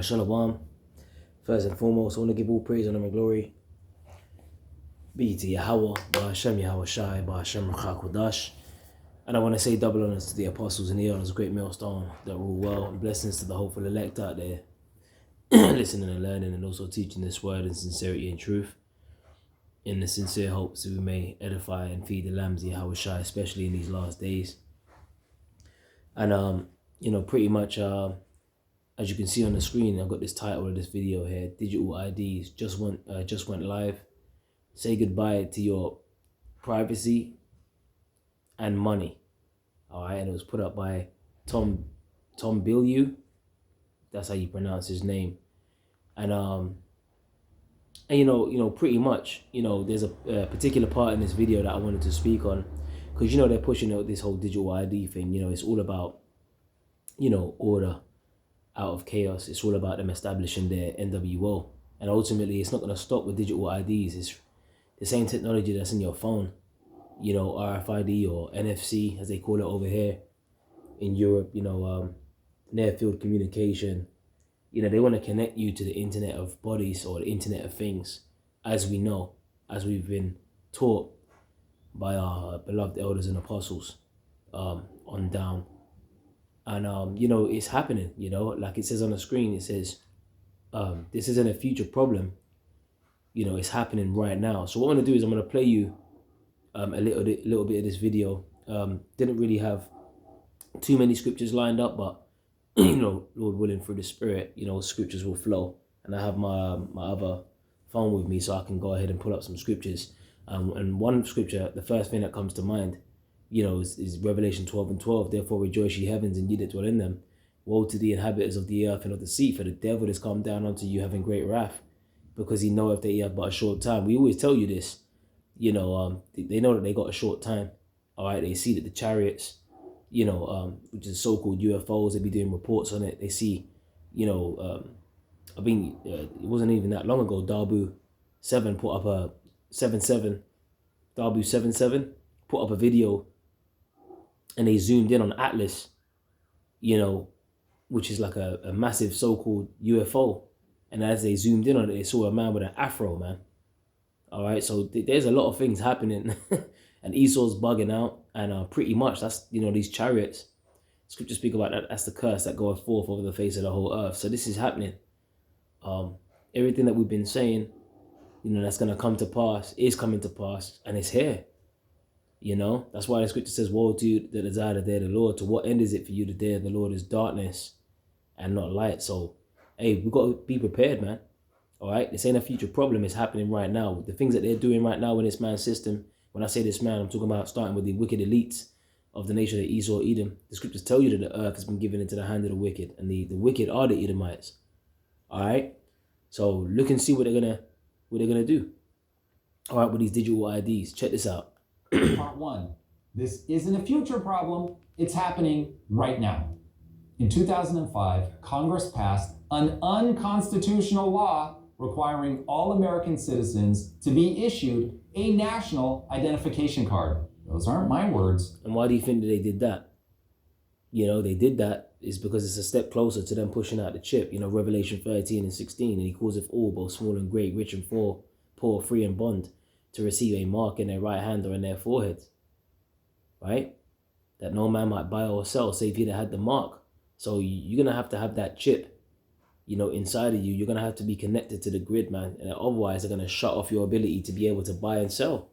Shalom. First and foremost, I want to give all praise, honor, and glory be to Yahweh, Ba'ashem Yahweh Shai, Ba'ashem Rachakodash. And I want to say double honors to the apostles and the elders, great millstone that rule well, and blessings to the hopeful elect out there, listening and learning, and also teaching this word in sincerity and truth, in the sincere hopes that we may edify and feed the lambs of Yahweh Shai, especially in these last days. And pretty much as you can see on the screen, I've got this title of this video here: Digital IDs just went live. Say goodbye to your privacy and money. All right, and it was put up by Tom Bilyeu. That's how you pronounce his name. And pretty much, there's a particular part in this video that I wanted to speak on, because they're pushing out this whole digital ID thing. It's all about order out of chaos. It's all about them establishing their NWO, and ultimately it's not going to stop with digital IDs. It's the same technology that's in your phone, RFID or NFC as they call it over here in Europe. Near field communication. They want to connect you to the internet of bodies, or the internet of things, as we know, as we've been taught by our beloved elders and apostles on down. And, it's happening, like it says on the screen. It says, this isn't a future problem. It's happening right now. So what I'm going to do is I'm going to play you a little bit of this video. Didn't really have too many scriptures lined up, but, Lord willing, through the Spirit, scriptures will flow. And I have my other phone with me, so I can go ahead and pull up some scriptures. And one scripture, the first thing that comes to mind, is Revelation 12:12. Therefore rejoice, ye heavens, and ye that dwell in them. Woe to the inhabitants of the earth and of the sea, for the devil is come down unto you having great wrath, because he knoweth that he have but a short time. We always tell you this. They know that they got a short time. All right, they see that the chariots, which is so-called UFOs, they be doing reports on it. They see, it wasn't even that long ago, Dabu 7 put up a 77, Dabu 77 put up a video, and they zoomed in on Atlas, which is like a massive so-called UFO. And as they zoomed in on it, they saw a man with an afro, man. All right, so there's a lot of things happening. And Esau's bugging out. And pretty much that's, these chariots. Scripture speak about that. That's the curse that goeth forth over the face of the whole earth. So this is happening. Everything that we've been saying, that's going to come to pass, is coming to pass. And it's here. That's why the scripture says, woe to you that desire the day of the Lord. To what end is it for you? The day of the Lord is darkness and not light. So, hey, we got to be prepared, man. All right? This ain't a future problem. It's happening right now. The things that they're doing right now in this man's system. When I say this man, I'm talking about starting with the wicked elites of the nation of Esau, Edom. The scriptures tell you that the earth has been given into the hand of the wicked. And the wicked are the Edomites. All right? So look and see what they're gonna do. All right, with these digital IDs. Check this out. Part 1. This isn't a future problem. It's happening right now. In 2005, Congress passed an unconstitutional law requiring all American citizens to be issued a national identification card. Those aren't my words. And why do you think that they did that? They did that is because it's a step closer to them pushing out the chip. Revelation 13:16, and he causeth all, both small and great, rich and poor, free and bond, to receive a mark in their right hand or in their foreheads. Right? That no man might buy or sell, save he that had the mark. So you're going to have that chip, inside of you. You're going to have to be connected to the grid, man. And otherwise, they're going to shut off your ability to be able to buy and sell.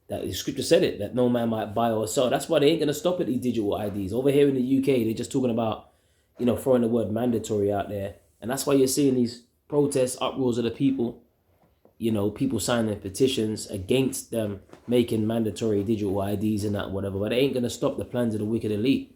That the scripture said it, that no man might buy or sell. That's why they ain't going to stop at these digital IDs. Over here in the UK, they're just talking about, throwing the word mandatory out there. And that's why you're seeing these protests, uproars of the people. People signing petitions against them making mandatory digital IDs and that, whatever. But they ain't going to stop the plans of the wicked elite.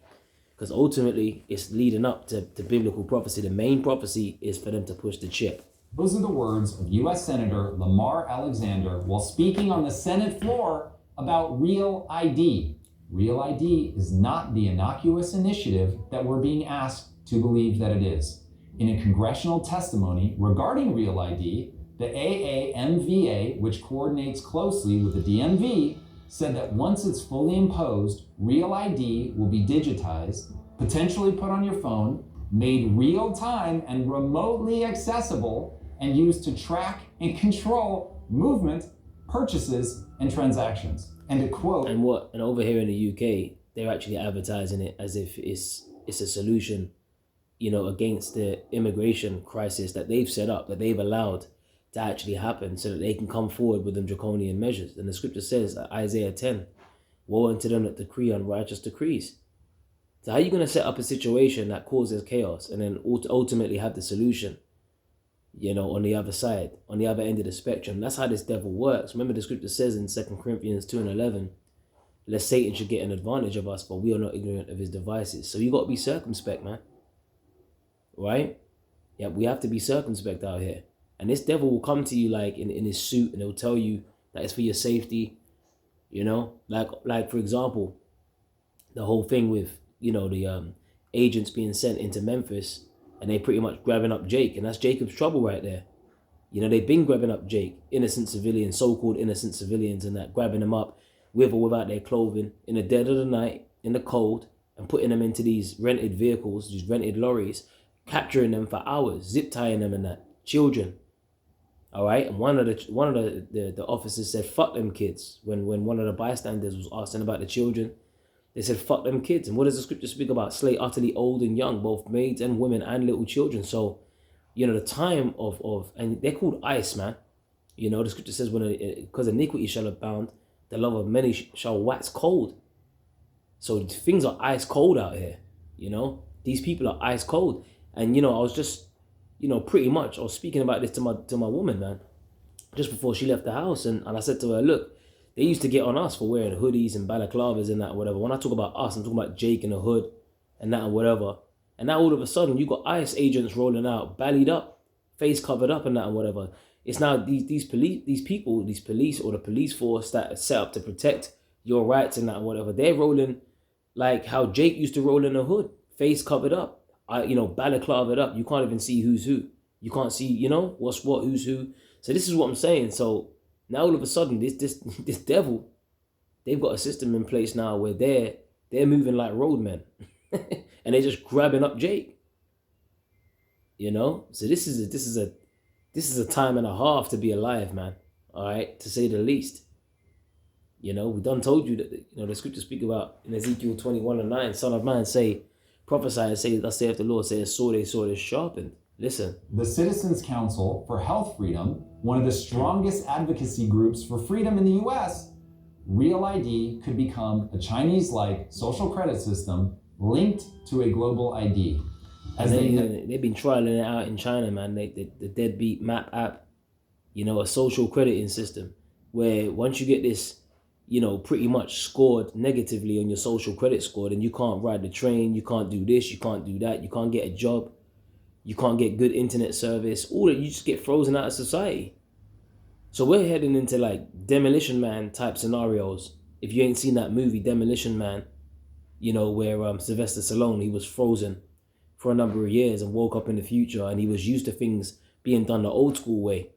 Because ultimately, it's leading up to biblical prophecy. The main prophecy is for them to push the chip. Those are the words of U.S. Senator Lamar Alexander while speaking on the Senate floor about Real ID. Real ID is not the innocuous initiative that we're being asked to believe that it is. In a congressional testimony regarding Real ID, the AAMVA, which coordinates closely with the DMV, said that once it's fully imposed, Real ID will be digitized potentially put on your phone, made real time and remotely accessible, and used to track and control movement, purchases, and transactions. And to quote, and over here in the UK, they're actually advertising it as if it's a solution, against the immigration crisis that they've set up, that they've allowed to actually happen, so that they can come forward with them draconian measures. And the scripture says, Isaiah 10, woe unto them that decree unrighteous decrees. So how are you going to set up a situation that causes chaos and then ultimately have the solution, on the other side, on the other end of the spectrum? That's how this devil works. Remember, the scripture says in 2 Corinthians 2:11, lest Satan should get an advantage of us, for we are not ignorant of his devices. So you got to be circumspect, man. Right? Yeah, we have to be circumspect out here. And this devil will come to you like in his suit, and he'll tell you that it's for your safety. Like for example, the whole thing with, the agents being sent into Memphis, and they pretty much grabbing up Jake, and that's Jacob's trouble right there. They've been grabbing up Jake, innocent civilians, so-called innocent civilians, and that, grabbing them up with or without their clothing in the dead of the night, in the cold, and putting them into these rented vehicles, these rented lorries, capturing them for hours, zip tying them and that, children. All right, and one of the officers said, "Fuck them kids." When one of the bystanders was asking about the children, they said, "Fuck them kids." And what does the scripture speak about? Slay utterly old and young, both maids and women and little children. So, the time of and they're called ice, man. The scripture says, because iniquity shall abound, the love of many shall wax cold. So things are ice cold out here. These people are ice cold. And I was just, pretty much, I was speaking about this to my woman, man, just before she left the house, and I said to her, look, they used to get on us for wearing hoodies and balaclavas and that and whatever. When I talk about us, I'm talking about Jake in a hood and that and whatever. And now all of a sudden you got ICE agents rolling out, bellied up, face covered up and that and whatever. It's now these police or the police force that are set up to protect your rights and that and whatever. They're rolling like how Jake used to roll in a hood, face covered up. Balaclava up. You can't even see who's who. You can't see, what's what, who's who. So this is what I'm saying. So now all of a sudden, this devil, they've got a system in place now where they're moving like roadmen, and they're just grabbing up Jake. So this is a time and a half to be alive, man. All right, to say the least. We done told you that the scriptures speak about in Ezekiel 21:9, Son of man, prophesy and say, thus saith the Lord, say, a sword is sharpened. Listen. The Citizens Council for Health Freedom, one of the strongest advocacy groups for freedom in the US, Real ID could become a Chinese-like social credit system linked to a global ID. As they've been trialing it out in China, man. The Deadbeat Map app, a social crediting system where once you get this, pretty much scored negatively on your social credit score, then you can't ride the train, you can't do this, you can't do that, you can't get a job, you can't get good internet service, you just get frozen out of society. So we're heading into like Demolition Man type scenarios. If you ain't seen that movie, Demolition Man, where Sylvester Stallone, he was frozen for a number of years and woke up in the future, and he was used to things being done the old school way.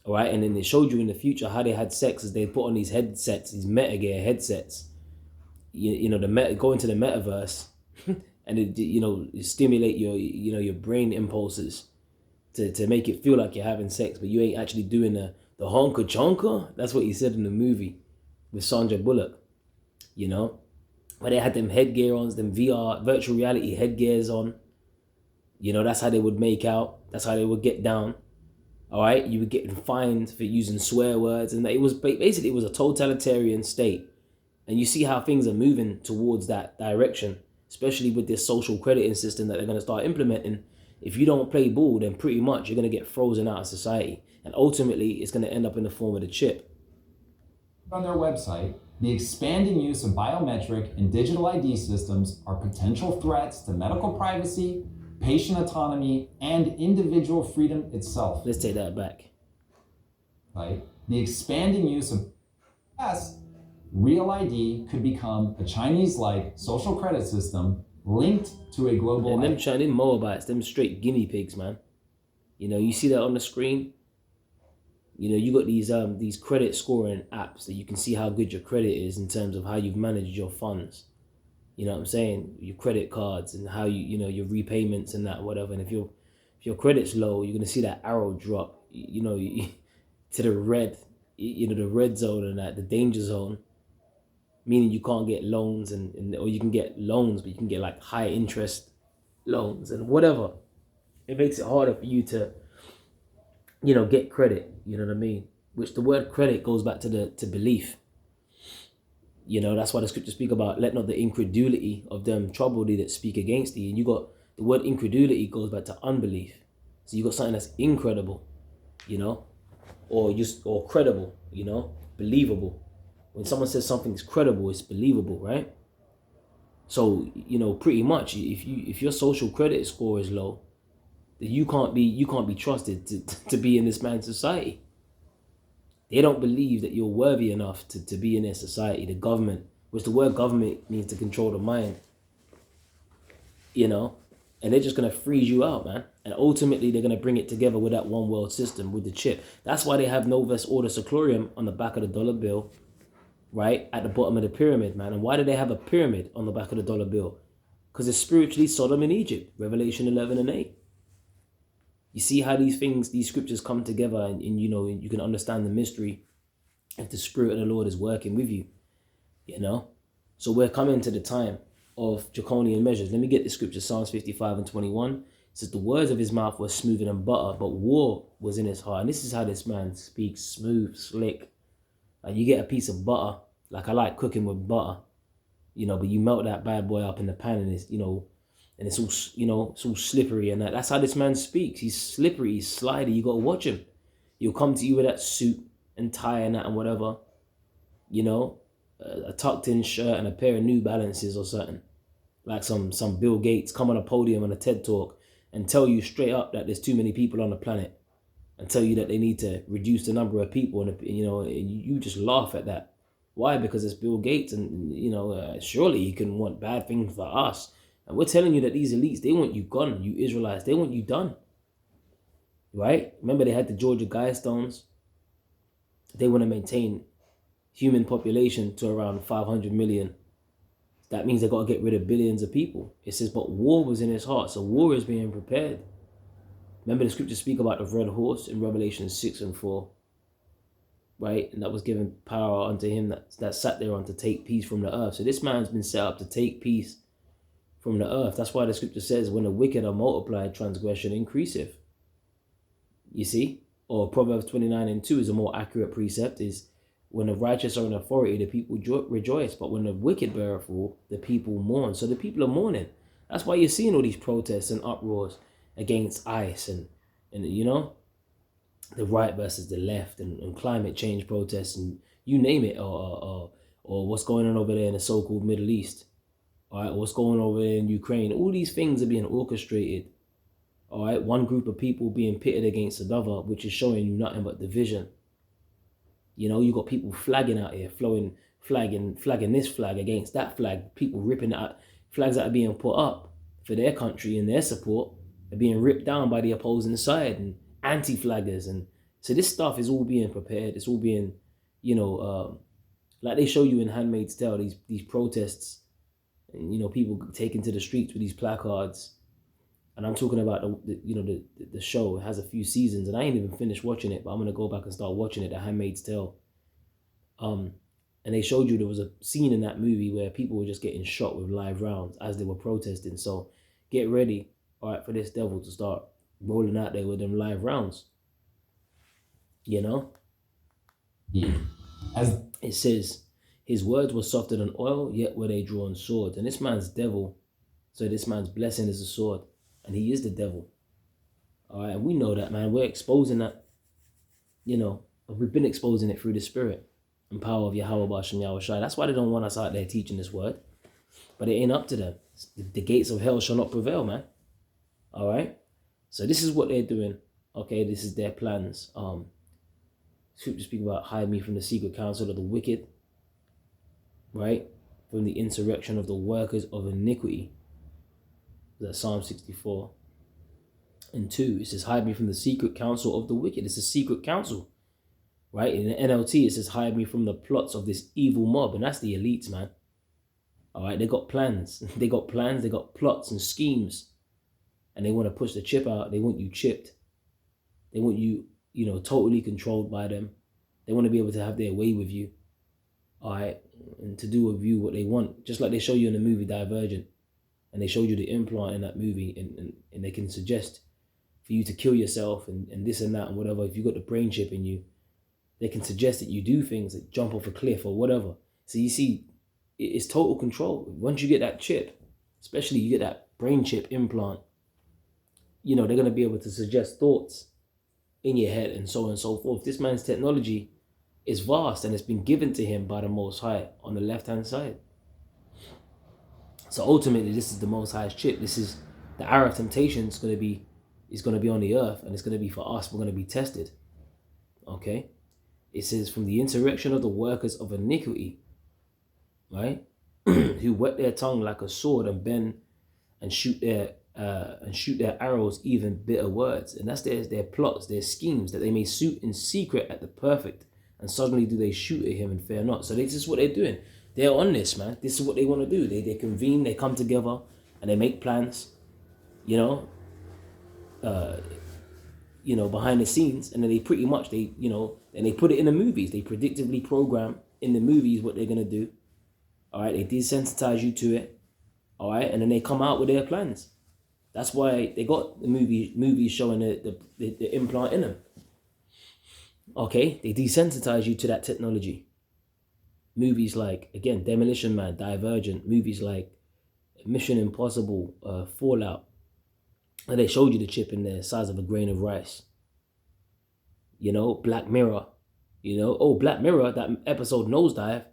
All right, and then they showed you in the future how they had sex as they put on these headsets, these Metagear headsets. Go into the metaverse, and it stimulate your brain impulses to make it feel like you're having sex, but you ain't actually doing the honka chonka. That's what he said in the movie with Sandra Bullock. But they had them headgear on, them VR virtual reality headgears on. That's how they would make out. That's how they would get down. All right, you were getting fined for using swear words, and it was basically a totalitarian state. And you see how things are moving towards that direction, especially with this social crediting system that they're going to start implementing. If you don't play ball, then pretty much you're going to get frozen out of society, and ultimately it's going to end up in the form of the chip. On their website, the expanding use of biometric and digital ID systems are potential threats to medical privacy, patient autonomy, and individual freedom itself. Let's take that back. Right? The expanding use of Real ID could become a Chinese-like social credit system linked to a global And them Chinese Moabites, them straight guinea pigs, man. You see that on the screen? You got these credit scoring apps that you can see how good your credit is in terms of how you've managed your funds. You know what I'm saying? Your credit cards and how you know, your repayments and that, whatever. And if your credit's low, you're gonna see that arrow drop, you know, to the red, you know, the red zone and that, the danger zone, meaning you can't get loans and or you can get loans, but you can get like high interest loans and whatever. It makes it harder for you to, you know, get credit. You know what I mean? Which the word credit goes back to belief. You know, that's why the scriptures speak about, let not the incredulity of them trouble thee that speak against thee. And you got the word incredulity goes back to unbelief. So you got something that's incredible, you know, or credible, you know, believable. When someone says something is credible, it's believable, right? So, you know, pretty much if your social credit score is low, then you can't be trusted to be in this man's society. They don't believe that you're worthy enough to be in their society. The government, which the word government means to control the mind, you know, and they're just going to freeze you out, man. And ultimately, they're going to bring it together with that one world system, with the chip. That's why they have Novus Ordo Seclorum on the back of the dollar bill, right? At the bottom of the pyramid, man. And why do they have a pyramid on the back of the dollar bill? Because it's spiritually Sodom and Egypt, Revelation 11 and 8. You see how these scriptures come together, and you know, you can understand the mystery if the Spirit of the Lord is working with you, you know? So we're coming to the time of draconian measures. Let me get the scripture, Psalms 55 and 21. It says, the words of his mouth were smoother than butter, but war was in his heart. And this is how this man speaks, smooth, slick. Like you get a piece of butter, like I like cooking with butter, you know, but you melt that bad boy up in the pan and it's, you know, and it's all, you know, it's all slippery and that. That's how this man speaks. He's slippery, he's slidey. You got to watch him. He'll come to you with that suit and tie and that and whatever, you know, a tucked in shirt and a pair of New Balances or something. Like some Bill Gates come on a podium on a TED Talk and tell you straight up that there's too many people on the planet and tell you that they need to reduce the number of people. And, you know, you just laugh at that. Why? Because it's Bill Gates and, you know, surely he can want bad things for us. And we're telling you that these elites, they want you gone, you Israelites. They want you done. Right? Remember they had the Georgia Guidestones. They want to maintain human population to around 500 million. That means they got to get rid of billions of people. It says, but war was in his heart. So war is being prepared. Remember the scriptures speak about the red horse in Revelation 6 and 4. Right? And that was given power unto him that sat there on to take peace from the earth. So this man's been set up to take peace from the earth. That's why the scripture says, when the wicked are multiplied, transgression increaseth. You see? Or Proverbs 29 and 2 is a more accurate precept, is when the righteous are in authority, the people rejoice. But when the wicked beareth rule, the people mourn. So the people are mourning. That's why you're seeing all these protests and uproars against ICE and you know, the right versus the left and climate change protests and you name it, or what's going on over there in the so-called Middle East. All right, what's going on over there in Ukraine? All these things are being orchestrated. All right, one group of people being pitted against another, which is showing you nothing but division. You know, you got people flagging out here, flagging this flag against that flag. People ripping out flags that are being put up for their country and their support are being ripped down by the opposing side and anti-flaggers. And so this stuff is all being prepared. It's all being, you know, like they show you in Handmaid's Tale, these protests. And, you know, people taken to the streets with these placards. And I'm talking about the show. It has a few seasons, and I ain't even finished watching it, but I'm gonna go back and start watching it. The Handmaid's Tale. And they showed you there was a scene in that movie where people were just getting shot with live rounds as they were protesting. So get ready, all right, for this devil to start rolling out there with them live rounds. You know. Yeah. As it says, his words were softer than oil, yet were they drawn swords. And this man's devil, so this man's blessing is a sword. And he is the devil. All right, and we know that, man. We're exposing that, you know, we've been exposing it through the Spirit and power of Yahweh Bashem Yahweh Shai. That's why they don't want us out there teaching this word. But it ain't up to them. The gates of hell shall not prevail, man. All right? So this is what they're doing. Okay, this is their plans. Scripture speak about hide me from the secret counsel of the wicked. Right? From the insurrection of the workers of iniquity. That's Psalm 64. And 2, it says, hide me from the secret counsel of the wicked. It's a secret counsel. Right? In the NLT, it says, hide me from the plots of this evil mob. And that's the elites, man. All right, they got plans. They got plans. They got plots and schemes, and they want to push the chip out. They want you chipped. They want you, totally controlled by them. They want to be able to have their way with you. All right, and to do with you what they want, just like they show you in the movie Divergent, and they showed you the implant in that movie, and they can suggest for you to kill yourself and this and that and whatever. If you got the brain chip in you, they can suggest that you do things like jump off a cliff or whatever. So you see, it's total control. Once you get that chip, especially you get that brain chip implant, they're going to be able to suggest thoughts in your head and so on and so forth. This man's technology is vast, and it's been given to him by the Most High on the left-hand side. So ultimately, this is the Most High's chip. This is the hour of temptation is going to be on the earth, and it's going to be for us. We're going to be tested. Okay? It says, from the insurrection of the workers of iniquity, right? Who whet their tongue like a sword and bend and shoot their arrows, even bitter words. And that's their plots, their schemes, that they may shoot in secret at the perfect, and suddenly do they shoot at him and fear not. So this is what they're doing. They're on this, man. This is what they want to do. They convene, they come together, and they make plans, behind the scenes, and then they pretty much, and they put it in the movies. They predictively program in the movies what they're going to do. All right, they desensitize you to it. All right, and then they come out with their plans. That's why they got the movies showing the implant in them. Okay, they desensitize you to that technology. Movies like, again, Demolition Man, Divergent, movies like Mission Impossible, Fallout. And they showed you the chip in there, size of a grain of rice. Black Mirror. Black Mirror, that episode Nosedive,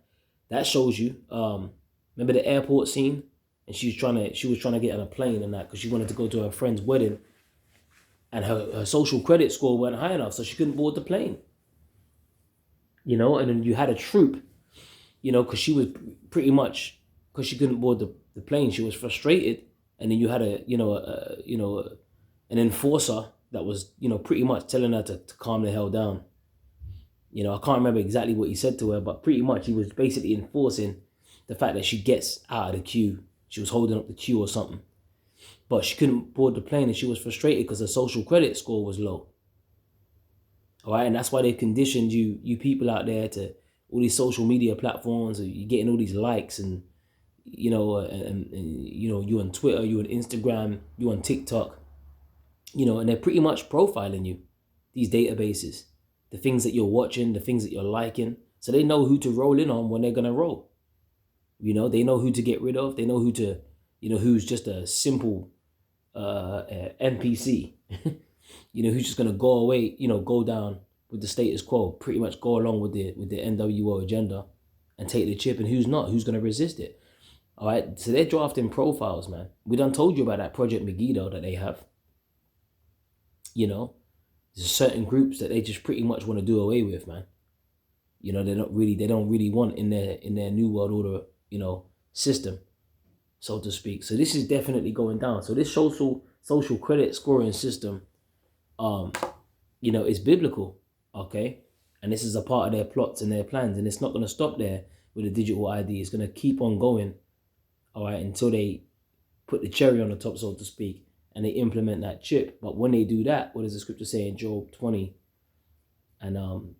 that shows you. Remember the airport scene? And she was trying to get on a plane and that because she wanted to go to her friend's wedding, and her social credit score weren't high enough, so she couldn't board the plane. And then you had a troop, because she was pretty much, because she couldn't board the plane, she was frustrated. And then you had an enforcer that was, pretty much telling her to calm the hell down. I can't remember exactly what he said to her, but pretty much he was basically enforcing the fact that she gets out of the queue. She was holding up the queue or something. But she couldn't board the plane, and she was frustrated because her social credit score was low. All right, and that's why they conditioned you people out there to all these social media platforms. You're getting all these likes and, you on Twitter, you on Instagram, you on TikTok, and they're pretty much profiling you, these databases, the things that you're watching, the things that you're liking. So they know who to roll in on when they're going to roll. They know who to get rid of. They know who to, who's just a simple NPC, who's just going to go away, go down with the status quo, pretty much go along with the NWO agenda and take the chip, and who's not, who's going to resist it. All right, so they're drafting profiles, man. We done told you about that Project Megiddo that they have. There's certain groups that they just pretty much want to do away with, man. They don't really want in their new world order, system, so to speak. So this is definitely going down. So this social credit scoring system, is biblical, okay? And this is a part of their plots and their plans, and it's not going to stop there with the digital ID. It's going to keep on going, all right, until they put the cherry on the top, so to speak, and they implement that chip. But when they do that, what does the scripture say in Job 20 and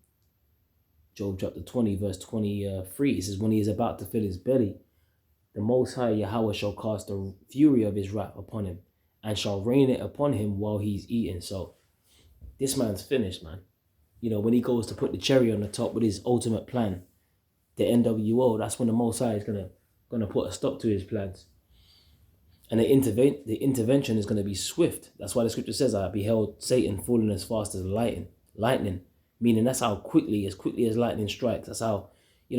Job chapter 20, verse 23, it says, when he is about to fill his belly, the Most High Yahweh shall cast the fury of his wrath upon him, and shall rain it upon him while he's eating. So this man's finished, man. When he goes to put the cherry on the top with his ultimate plan, the NWO, that's when the Most High is gonna put a stop to his plans. And the intervention is going to be swift. That's why the scripture says, I beheld Satan falling as fast as lightning. Meaning that's how quickly as lightning strikes. That's how,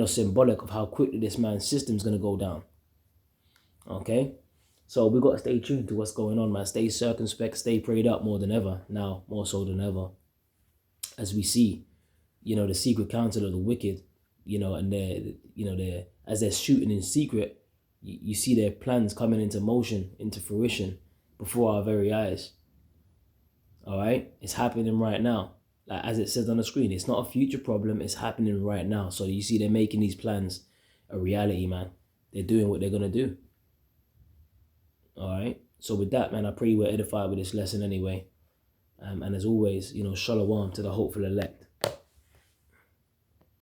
symbolic of how quickly this man's system is going to go down. Okay? So we got to stay tuned to what's going on, man. Stay circumspect, stay prayed up more than ever. Now, more so than ever. As we see, the secret counsel of the wicked, and as they're shooting in secret, you see their plans coming into motion, into fruition before our very eyes. All right? It's happening right now. Like as it says on the screen, it's not a future problem. It's happening right now. So you see they're making these plans a reality, man. they're doing what they're gonna do. All right. So with that, man, I pray we're edified with this lesson anyway. And as always, shalom to the hopeful elect.